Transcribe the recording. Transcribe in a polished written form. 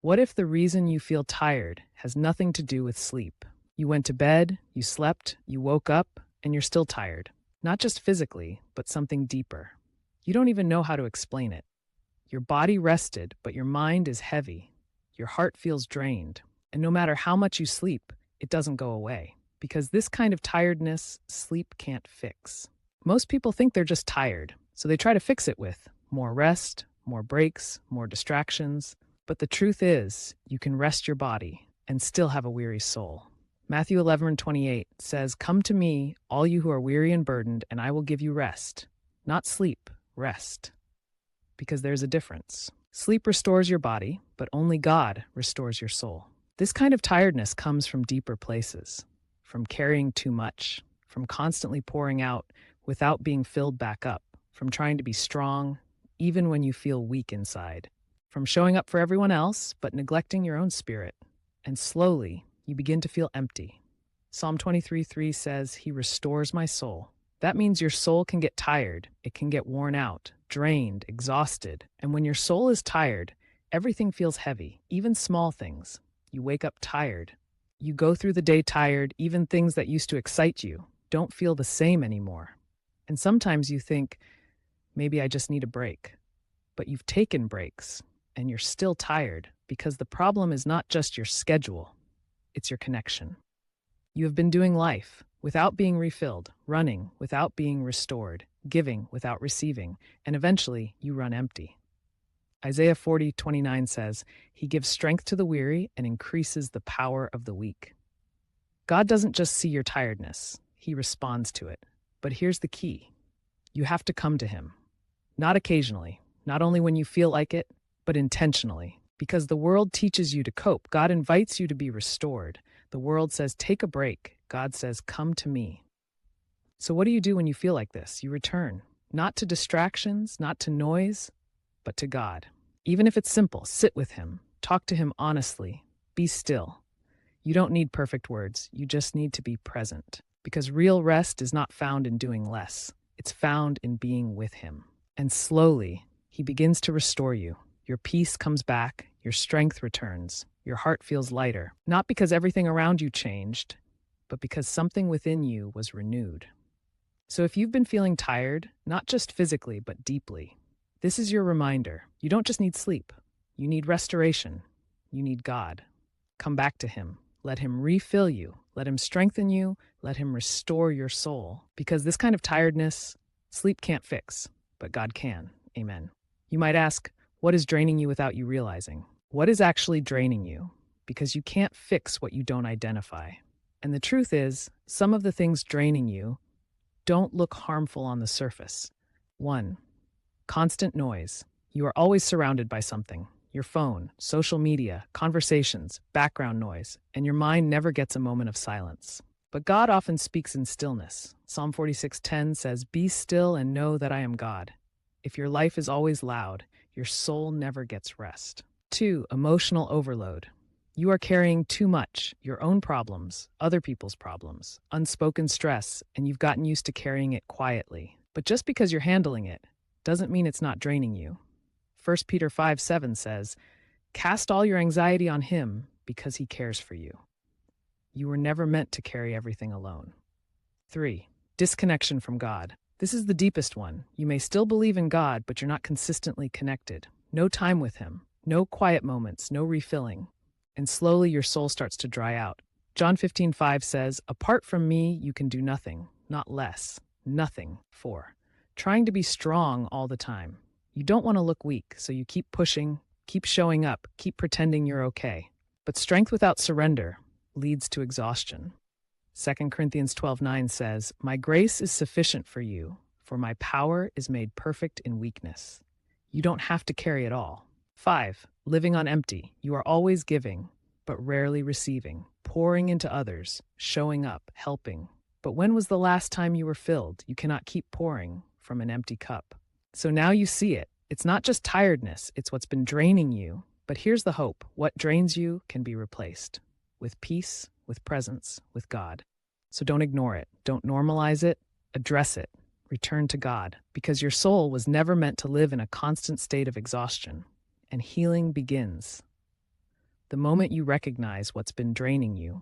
What if the reason you feel tired has nothing to do with sleep? You went to bed, you slept, you woke up, and you're still tired. Not just physically, but something deeper. You don't even know how to explain it. Your body rested, but your mind is heavy. Your heart feels drained. And no matter how much you sleep, it doesn't go away. Because this kind of tiredness, sleep can't fix. Most people think they're just tired, so they try to fix it with more rest, more breaks, more distractions. But the truth is, you can rest your body and still have a weary soul. Matthew 11:28 says, "Come to me, all you who are weary and burdened, and I will give you rest." Not sleep, rest. Because there's a difference. Sleep restores your body, but only God restores your soul. This kind of tiredness comes from deeper places, from carrying too much, from constantly pouring out without being filled back up, from trying to be strong even when you feel weak inside, from showing up for everyone else but neglecting your own spirit. And slowly, you begin to feel empty. Psalm 23:3 says, "He restores my soul." That means your soul can get tired, it can get worn out, drained, exhausted. And when your soul is tired, everything feels heavy, even small things. You wake up tired. You go through the day tired, even things that used to excite you don't feel the same anymore. And sometimes you think, maybe I just need a break. But you've taken breaks, and you're still tired because the problem is not just your schedule, it's your connection. You have been doing life without being refilled, running without being restored, giving without receiving, and eventually you run empty. Isaiah 40:29 says, "He gives strength to the weary and increases the power of the weak." God doesn't just see your tiredness, He responds to it. But here's the key. You have to come to Him. Not occasionally, not only when you feel like it, but intentionally. Because the world teaches you to cope, God invites you to be restored. The world says, take a break. God says, come to me. So what do you do when you feel like this? You return, not to distractions, not to noise, but to God. Even if it's simple, sit with Him, talk to Him honestly, be still. You don't need perfect words, you just need to be present. Because real rest is not found in doing less, it's found in being with Him. And slowly, He begins to restore you. Your peace comes back, your strength returns, your heart feels lighter, not because everything around you changed, but because something within you was renewed. So if you've been feeling tired, not just physically, but deeply, this is your reminder. You don't just need sleep. You need restoration. You need God. Come back to Him. Let Him refill you. Let Him strengthen you. Let Him restore your soul. Because this kind of tiredness, sleep can't fix, but God can. Amen. You might ask, what is draining you without you realizing? What is actually draining you? Because you can't fix what you don't identify. And the truth is, some of the things draining you don't look harmful on the surface. 1. Constant noise. You are always surrounded by something. Your phone, social media, conversations, background noise, and your mind never gets a moment of silence. But God often speaks in stillness. Psalm 46:10 says, "Be still and know that I am God." If your life is always loud, your soul never gets rest. 2. Emotional overload. You are carrying too much, your own problems, other people's problems, unspoken stress, and you've gotten used to carrying it quietly. But just because you're handling it doesn't mean it's not draining you. 1 Peter 5:7 says, "Cast all your anxiety on Him because He cares for you." You were never meant to carry everything alone. 3. Disconnection from God. This is the deepest one. You may still believe in God, but you're not consistently connected. No time with Him, no quiet moments, no refilling. And slowly your soul starts to dry out. John 15:5 says, "Apart from me, you can do nothing, not less, nothing." 4. Trying to be strong all the time. You don't want to look weak, so you keep pushing, keep showing up, keep pretending you're okay. But strength without surrender leads to exhaustion. 2 Corinthians 12:9 says, "My grace is sufficient for you, for my power is made perfect in weakness." You don't have to carry it all. 5. Living on empty. You are always giving, but rarely receiving, pouring into others, showing up, helping. But when was the last time you were filled? You cannot keep pouring from an empty cup. So now you see it. It's not just tiredness, it's what's been draining you. But here's the hope. What drains you can be replaced with peace, with presence, with God. So don't ignore it. Don't normalize it. Address it. Return to God. Because your soul was never meant to live in a constant state of exhaustion. And healing begins the moment you recognize what's been draining you.